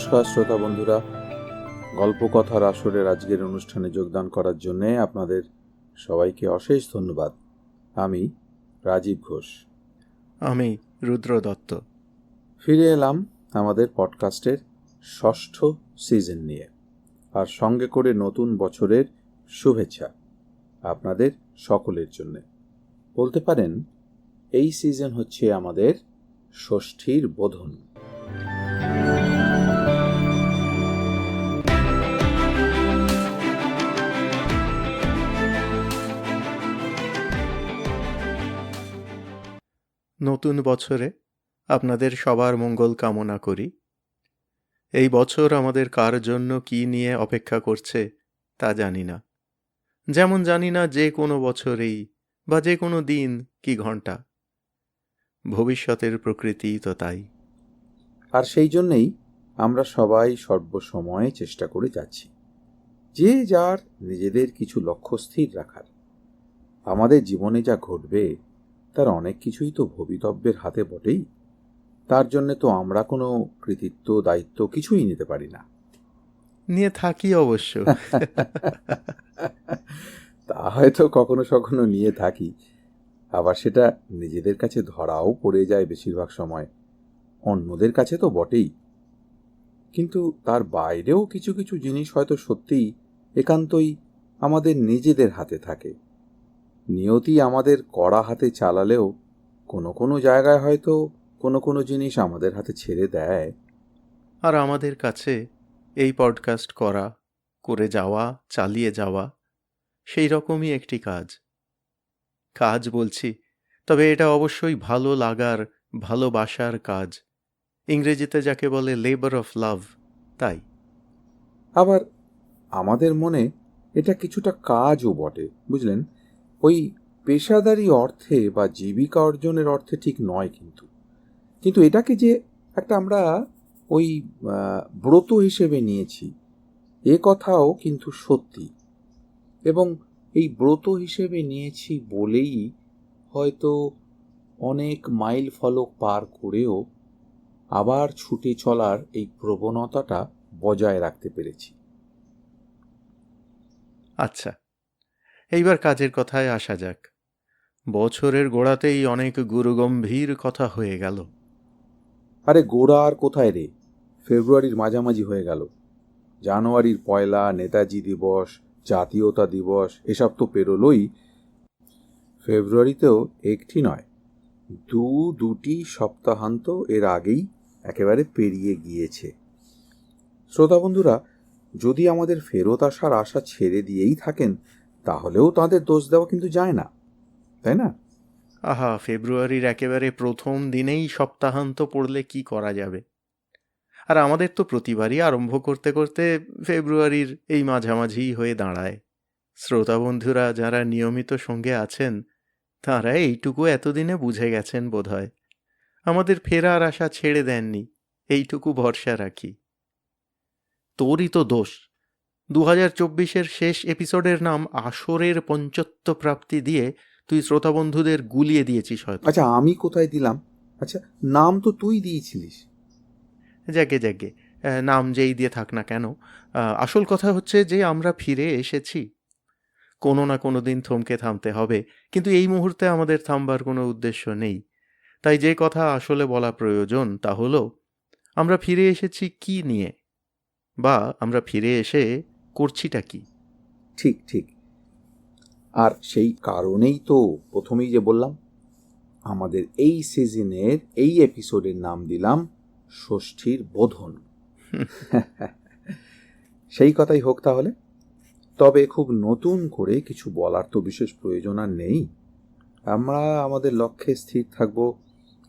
নমস্কার শ্রোতা বন্ধুরা, গল্পকথার আসরের আজকের অনুষ্ঠানে যোগদান করার জন্যে আপনাদের সবাইকে অশেষ ধন্যবাদ। আমি রাজীব ঘোষ। আমি রুদ্র দত্ত। ফিরে এলাম আমাদের পডকাস্টের 6ষ্ঠ সিজন নিয়ে, আর সঙ্গে করে নতুন বছরের শুভেচ্ছা আপনাদের সকলের জন্যে। বলতে পারেন এই সিজন হচ্ছে আমাদের ষষ্ঠীর বোধন। নতুন বছরে আপনাদের সবার মঙ্গল কামনা করি। এই বছর আমাদের কার জন্য কি নিয়ে অপেক্ষা করছে তা জানি না, যেমন জানি না যে কোনো বছরেই বা যে কোনো দিন কি ঘন্টা। ভবিষ্যতের প্রকৃতি তো তাই। আর সেই জন্যেই আমরা সবাই সর্বসময় চেষ্টা করে যাচ্ছি যে যার নিজেদের কিছু লক্ষ্য স্থির রাখার। আমাদের জীবনে যা ঘটবে তার অনেক কিছুই তো ভবিতব্যের হাতে বটেই। তার জন্য তো আমরা কোনো কৃতিত্ব দায়িত্ব কিছুই নিতে পারি না। নিয়ে থাকি অবশ্য। তা হয়তো কখনো কখনো নিয়ে থাকি, আবার সেটা নিজেদের কাছে ধরাও পড়ে যায় বেশিরভাগ সময়, অন্যদের কাছে তো বটেই। কিন্তু তার বাইরেও কিছু কিছু জিনিস হয়তো সত্যিই একান্তই আমাদের নিজেদের হাতে থাকে। নিয়তি আমাদের কড়া হাতে চালালেও কোনো কোনো জায়গায় হয়তো কোনো কোনো জিনিস আমাদের হাতে ছেড়ে দেয়। আর আমাদের কাছে এই পডকাস্ট করে যাওয়া, চালিয়ে যাওয়া সেই রকমই একটি কাজ বলছি, তবে এটা অবশ্যই ভালো লাগার, ভালোবাসার কাজ। ইংরেজিতে যাকে বলে লেবার অফ লাভ, তাই। আবার আমাদের মনে এটা কিছুটা কাজও বটে, বুঝলেন। ওই পেশাদারি অর্থে বা জীবিকা অর্জনের অর্থে ঠিক নয়, কিন্তু এটাকে যে একটা আমরা ওই ব্রত হিসেবে নিয়েছি, এ কথাও কিন্তু সত্যি। এবং এই ব্রত হিসেবে নিয়েছি বলেই হয়তো অনেক মাইল ফলক পার করেও আবার ছুটে চলার এই প্রবণতাটা বজায় রাখতে পেরেছি। আচ্ছা, এইবার কাজের কথায় আসা যাক। বছরের গোড়াতেই অনেক গুরুগম্ভীর কথা হয়ে গেল। আরে গোড়া আর কোথায় রে, ফেব্রুয়ারির মাঝামাঝি হয়ে গেল। জানুয়ারির পয়লা, নেতাজি দিবস, জাতীয়তা দিবস এসব তো পেরোলোই। ফেব্রুয়ারিতেও একটি নয়, দুটি সপ্তাহান্ত এর আগেই একেবারে পেরিয়ে গিয়েছে। শ্রোতা বন্ধুরা, যদি আমাদের ফেরত আসার আশা ছেড়ে দিয়েই থাকেন, তাহলেও তাদের দোষ দেওয়া কিন্তু যায় না, তাই না? আহা, ফেব্রুয়ারির একেবারে প্রথম দিনেই সপ্তাহান্ত পড়লে কি করা যাবে? আর আমাদের তো প্রতিবারই আরম্ভ করতে করতে ফেব্রুয়ারির এই মাঝামাঝিই হয়ে দাঁড়ায়। শ্রোতা বন্ধুরা যারা নিয়মিত সঙ্গে আছেন, তাঁরা এইটুকু এতদিনে বুঝে গেছেন বোধহয়। আমাদের ফেরার আশা ছেড়ে দেননি, এইটুকু ভরসা রাখি। তোরই তো দোষ। 2024-এর শেষ এপিসোডের নাম আসরের পঞ্চত্ব প্রাপ্তি দিয়ে তুই শ্রোতা বন্ধুদের গুলিয়ে দিয়েছিস হয়তো। আচ্ছা, আমি কোথায় দিলাম? আচ্ছা, নাম তো তুই দিয়েছিলিস। যাকে নাম যেই দিয়ে থাক না কেন, আসল কথা হচ্ছে যে আমরা ফিরে এসেছি। কোনো না কোনো দিন থমকে থামতে হবে, কিন্তু এই মুহূর্তে আমাদের থামবার কোনো উদ্দেশ্য নেই। তাই যে কথা আসলে বলা প্রয়োজন তা হলো, আমরা ফিরে এসেছি কি নিয়ে, বা আমরা ফিরে এসে করছিটা কি। ঠিক ঠিক। আর সেই কারণেই তো প্রথমেই যে বললাম, আমাদের এই সিজনের এই এপিসোডের নাম দিলাম ষষ্ঠীর বোধন। সেই কথাই হোক তাহলে। তবে খুব নতুন করে কিছু বলার তো বিশেষ প্রয়োজন আর নেই। আমরা আমাদের লক্ষ্যে স্থির থাকব,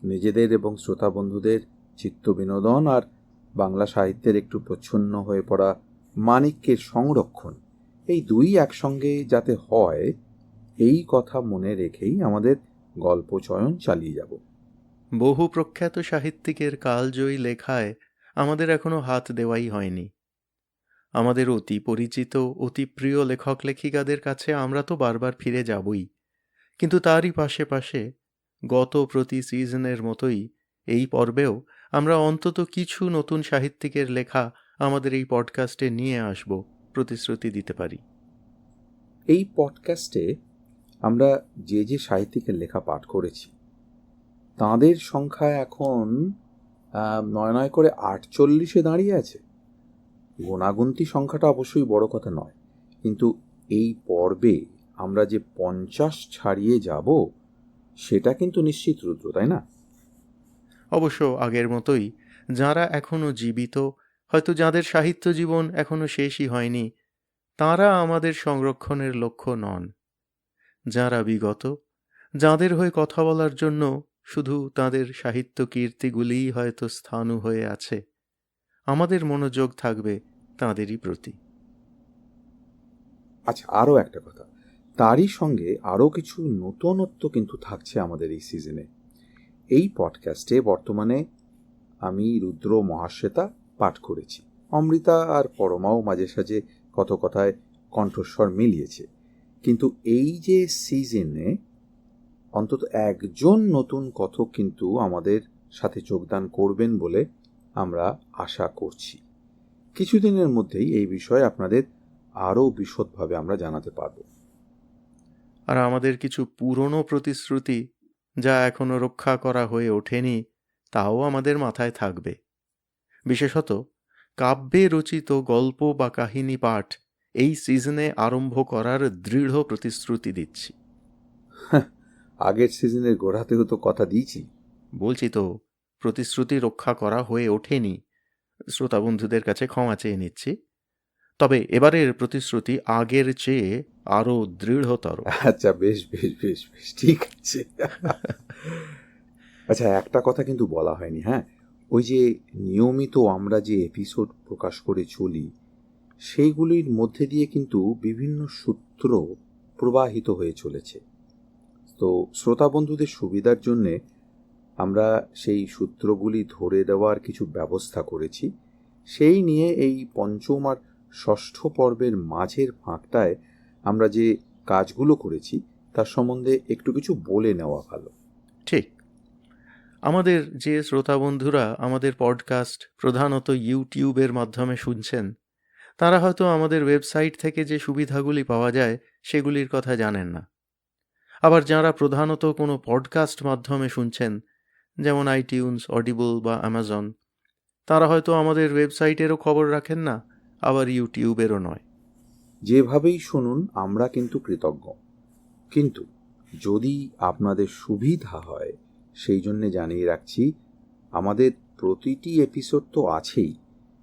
নিজেদের এবং শ্রোতা বন্ধুদের চিত্ত বিনোদন আর বাংলা সাহিত্যের একটু প্রচ্ছন্ন হয়ে পড়া মানিক্যের সংরক্ষণ, এই দুই একসঙ্গে যাতে হয়, এই কথা মনে রেখেই আমাদের গল্প চয়ন চালিয়ে যাব। বহু প্রখ্যাত সাহিত্যিকের কালজয়ী লেখায় আমাদের এখনো হাত দেওয়াই হয়নি। আমাদের অতি পরিচিত, অতি প্রিয় লেখক লেখিকাদের কাছে আমরা তো বারবার ফিরে যাবই, কিন্তু তারই পাশে পাশে গত প্রতি সিজনের মতোই এই পর্বেও আমরা অন্তত কিছু নতুন সাহিত্যিকের লেখা আমাদের এই পডকাস্টে নিয়ে আসব প্রতিশ্রুতি দিতে পারি। এই পডকাস্টে আমরা যে যে সাহিত্যিকের লেখা পাঠ করেছি তাঁদের সংখ্যা এখন 9 করে 48-এ দাঁড়িয়ে আছে। গোনাগুন্তি সংখ্যাটা অবশ্যই বড় কথা নয়, কিন্তু এই পর্বে আমরা যে 50 ছাড়িয়ে যাব সেটা কিন্তু নিশ্চিত, রুদ্র, তাই না? অবশ্য আগের মতোই যারা এখনও জীবিত, হয়তো যাদের সাহিত্য জীবন এখনও শেষই হয়নি, তারা আমাদের সংরক্ষণের লক্ষ্য নন। যারা বিগত, যাদের হয়ে কথা বলার জন্য শুধু তাদের সাহিত্য কীর্তিগুলিই হয়তো স্থাণু হয়ে আছে, আমাদের মনোযোগ থাকবে তাঁদেরই প্রতি। আচ্ছা, আরও একটা কথা, তারই সঙ্গে আরও কিছু নতুনত্ব কিন্তু থাকছে আমাদের এই সিজনে। এই পডকাস্টে বর্তমানে আমি রুদ্র মহাশ্বেতা পাঠ করেছি, অমৃতা আর পরমাও মাঝে সাঝে কত কথায় কণ্ঠস্বর মিলিয়েছে। কিন্তু এই যে সিজনে অন্তত একজন নতুন কথক কিন্তু আমাদের সাথে যোগদান করবেন বলে আমরা আশা করছি। কিছুদিনের মধ্যেই এই বিষয়ে আপনাদের আরও বিশদভাবে আমরা জানাতে পারব। আর আমাদের কিছু পুরনো প্রতিশ্রুতি যা এখনো রক্ষা করা হয়ে ওঠেনি, তাও আমাদের মাথায় থাকবে। বিশেষত কাব্যে রচিত গল্প বা কাহিনী পাঠ এই সিজনে আরম্ভ করার দৃঢ় প্রতিশ্রুতি দিচ্ছি। আগের সিজনের গোড়াতেও তো কথা দিয়েছি। বলছি তো, প্রতিশ্রুতি রক্ষা করা হয়ে ওঠেনি, শ্রোতা বন্ধুদের কাছে ক্ষমা চেয়ে নিচ্ছি। তবে এবারের প্রতিশ্রুতি আগের চেয়ে আরও দৃঢ়তর। আচ্ছা, বেশ বেশ বেশ বেশ, ঠিক আছে। আচ্ছা, একটা কথা কিন্তু বলা হয়নি। হ্যাঁ, ওই যে নিয়মিত আমরা যে এপিসোড প্রকাশ করে চলি সেইগুলির মধ্যে দিয়ে কিন্তু বিভিন্ন সূত্র প্রবাহিত হয়ে চলেছে। তো শ্রোতা বন্ধুদের সুবিধার জন্যে আমরা সেই সূত্রগুলি ধরে দেওয়ার কিছু ব্যবস্থা করেছি। সেই নিয়ে এই পঞ্চম আর ষষ্ঠ পর্বের মাঝের ফাঁকটায় আমরা যে কাজগুলো করেছি তার সম্বন্ধে একটু কিছু বলে নেওয়া ভালো। ঠিক। আমাদের যে শ্রোতা বন্ধুরা আমাদের পডকাস্ট প্রধানত ইউটিউবের মাধ্যমে শুনছেন, তারা হয়তো আমাদের ওয়েবসাইট থেকে যে সুবিধাগুলি পাওয়া যায় সেগুলির কথা জানেন না। আবার যারা প্রধানত কোনো পডকাস্ট মাধ্যমে শুনছেন, যেমন আইটিউনস, অডিবল বা অ্যামাজন, তারা হয়তো আমাদের ওয়েবসাইটেরও খবর রাখেন না, আবার ইউটিউবেরও নয়। যেভাবেই শুনুন আমরা কিন্তু কৃতজ্ঞ, কিন্তু যদি আপনাদের সুবিধা হয় সেই জন্যে জানিয়ে রাখছি, আমাদের প্রতিটি এপিসোড তো আছেই,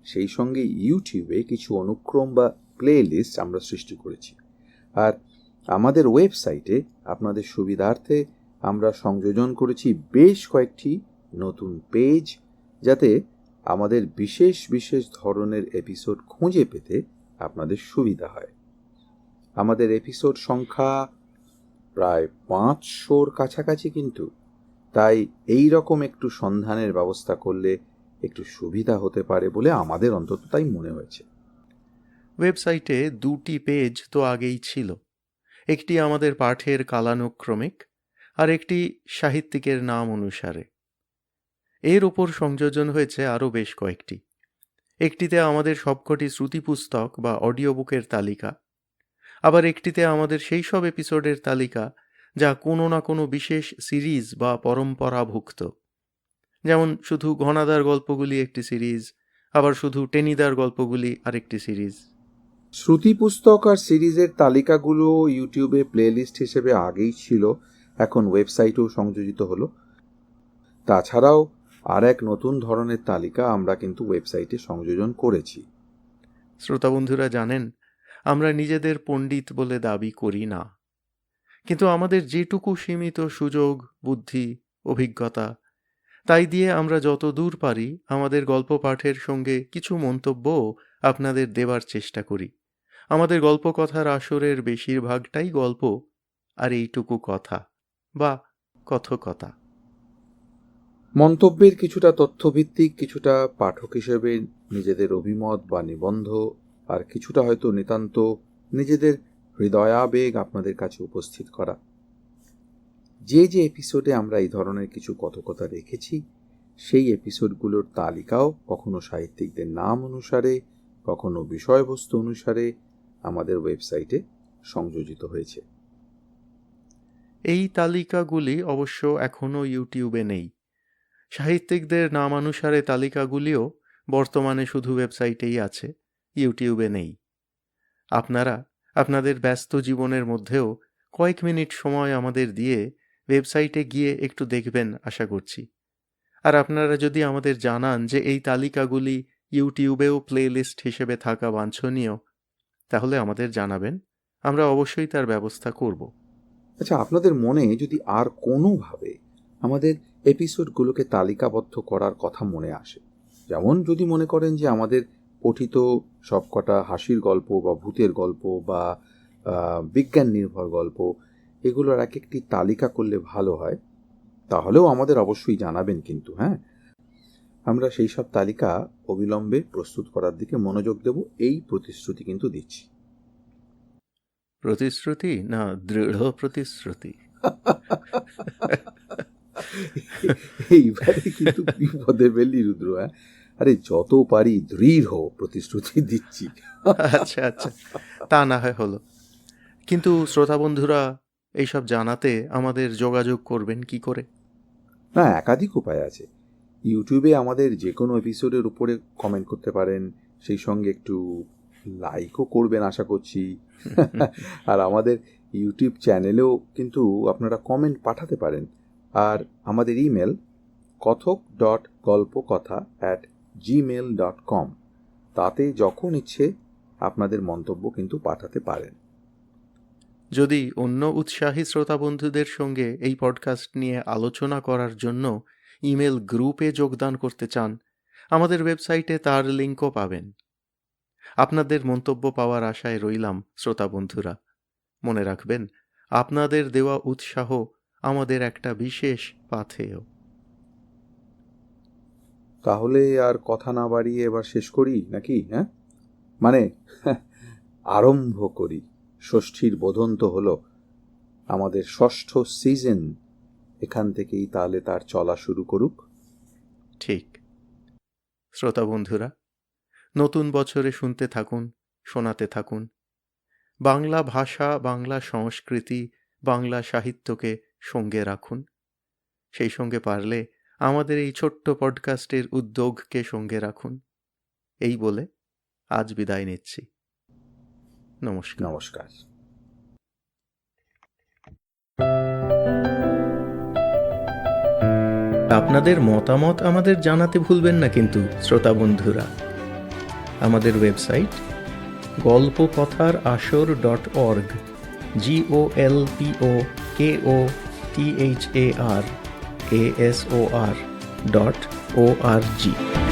সেই সঙ্গে ইউটিউবে কিছু অনুক্রম বা প্লে লিস্ট আমরা সৃষ্টি করেছি। আর আমাদের ওয়েবসাইটে আপনাদের সুবিধার্থে আমরা সংযোজন করেছি বেশ কয়েকটি নতুন পেজ, যাতে আমাদের বিশেষ বিশেষ ধরনের এপিসোড খুঁজে পেতে আপনাদের সুবিধা হয়। আমাদের এপিসোড সংখ্যা প্রায় 500-র কাছাকাছি, কিন্তু তাই এই রকম একটু সন্ধানের ব্যবস্থা করলে একটু সুবিধা হতে পারে বলে আমাদের অন্তত তাই মনে হয়েছে। ওয়েবসাইটে দুটি পেজ তো আগেই ছিল, একটি আমাদের পাঠের কালানুক্রমিক, আর একটি সাহিত্যিকের নাম অনুসারে। এর ওপর সংযোজন হয়েছে আরও বেশ কয়েকটি। একটিতে আমাদের সবকটি শ্রুতিপুস্তক বা অডিও বুকের তালিকা, আবার একটিতে আমাদের সেই সব এপিসোডের তালিকা যা কোনো না কোনো বিশেষ সিরিজ বা পরম্পরাভুক্ত। যেমন শুধু ঘনাদার গল্পগুলি একটি সিরিজ, আবার শুধু টেনিদার গল্পগুলি আরেকটি সিরিজ। শ্রুতি পুস্তক আর সিরিজের তালিকাগুলো ইউটিউবে প্লেলিস্ট হিসেবে আগেই ছিল, এখন ওয়েবসাইটেও সংযোজিত হলো। তাছাড়াও আর এক নতুন ধরনের তালিকা আমরা কিন্তু ওয়েবসাইটে সংযোজন করেছি। শ্রোতা বন্ধুরা জানেন, আমরা নিজেদের পণ্ডিত বলে দাবি করি না, কিন্তু আমাদের যেটুকু সীমিত সুযোগ, বুদ্ধি, অভিজ্ঞতা, তাই দিয়ে আমরা যত দূর পারি আমাদের গল্প পাঠের সঙ্গে কিছু মন্তব্যও আপনাদের দেবার চেষ্টা করি। আমাদের গল্প কথার আসরের বেশিরভাগটাই গল্প, আর এইটুকু কথা বা কথকতা। মন্তব্যের কিছুটা তথ্যভিত্তিক, কিছুটা পাঠক হিসেবে নিজেদের অভিমত বা নিবন্ধ, আর কিছুটা হয়তো নিতান্ত নিজেদের হৃদয়াবেগ আপনাদের কাছে উপস্থিত করা। যে যে এপিসোডে আমরা এই ধরনের কিছু কথকতা রেখেছি সেই এপিসোডগুলোর তালিকাও কখনো সাহিত্যিকদের নাম অনুসারে, কখনো বিষয়বস্তু অনুসারে আমাদের ওয়েবসাইটে সংযোজিত হয়েছে। এই তালিকাগুলি অবশ্য এখনও ইউটিউবে নেই। সাহিত্যিকদের নামানুসারে তালিকাগুলিও বর্তমানে শুধু ওয়েবসাইটেই আছে, ইউটিউবে নেই। আপনারা আপনাদের ব্যস্ত জীবনের মধ্যেও কয়েক মিনিট সময় আমাদের দিয়ে ওয়েবসাইটে গিয়ে একটু দেখবেন আশা করছি। আর আপনারা যদি আমাদের জানান যে এই তালিকাগুলি ইউটিউবেও প্লেলিস্ট হিসেবে থাকা বাঞ্ছনীয়, তাহলে আমাদের জানাবেন, আমরা অবশ্যই তার ব্যবস্থা করব। আচ্ছা, আপনাদের মনে যদি আর কোনোভাবে আমাদের এপিসোডগুলোকে তালিকাবদ্ধ করার কথা মনে আসে, যেমন যদি মনে করেন যে আমাদের পঠিত সবকটা হাসির গল্প বা ভূতের গল্প বা বিজ্ঞান নির্ভর গল্প এগুলোর এক একটি তালিকা করলে ভালো হয়, তাহলেও আমাদের অবশ্যই জানাবেন কিন্তু। হ্যাঁ, আমরা সেই সব তালিকা অবিলম্বে প্রস্তুত করার দিকে মনোযোগ দেব, এই প্রতিশ্রুতি কিন্তু দিচ্ছি। প্রতিশ্রুতি না দৃঢ় প্রতিশ্রুতি? এইবারে কিন্তু বিপদে ফেললি রুদ্র। হ্যাঁ, আরে যত পারি দৃঢ় প্রতিশ্রুতি দিচ্ছি। আচ্ছা আচ্ছা, তা না হয় হলো। কিন্তু শ্রোতা বন্ধুরা এইসব জানাতে আমাদের যোগাযোগ করবেন কি করে? না, একাধিক উপায় আছে। ইউটিউবে আমাদের যে কোনো এপিসোডের উপরে কমেন্ট করতে পারেন, সেই সঙ্গে একটু লাইকও করবেন আশা করছি। আর আমাদের ইউটিউব চ্যানেলেও কিন্তু আপনারা কমেন্ট পাঠাতে পারেন। আর আমাদের ইমেল kathok.golpokotha@gmail.com, তাতে যখন ইচ্ছে আপনাদের মন্তব্য কিন্তু পাঠাতে পারেন। যদি অন্য উৎসাহী শ্রোতা বন্ধুদের সঙ্গে এই পডকাস্ট নিয়ে আলোচনা করার জন্য ইমেল গ্রুপে যোগদান করতে চান, আমাদের ওয়েবসাইটে তার লিঙ্কও পাবেন। আপনাদের মন্তব্য পাওয়ার আশায় রইলাম শ্রোতা বন্ধুরা। মনে রাখবেন, আপনাদের দেওয়া উৎসাহ আমাদের একটা বিশেষ পাথেয়। তাহলে আর কথা না বাড়িয়ে এবার শেষ করি নাকি? হ্যাঁ, মানে আরম্ভ করি। ষষ্ঠীর বোধন তো হলো, আমাদের ষষ্ঠ সিজন এখান থেকেই তাহলে তার চলা শুরু করুক। ঠিক। শ্রোতা বন্ধুরা, নতুন বছরে শুনতে থাকুন, শোনাতে থাকুন। বাংলা ভাষা, বাংলা সংস্কৃতি, বাংলা সাহিত্যকে সঙ্গে রাখুন। সেই সঙ্গে পারলে আমাদের এই ছোট্ট পডকাস্টের উদ্যোগকে সঙ্গে রাখুন। এই বলে আজ বিদায় নিচ্ছি। নমস্কার। নমস্কার। আপনাদের মতামত আমাদের জানাতে ভুলবেন না কিন্তু শ্রোতা বন্ধুরা। আমাদের ওয়েবসাইট golpokotharashor.org, GOLPOKOTHARASOR.org।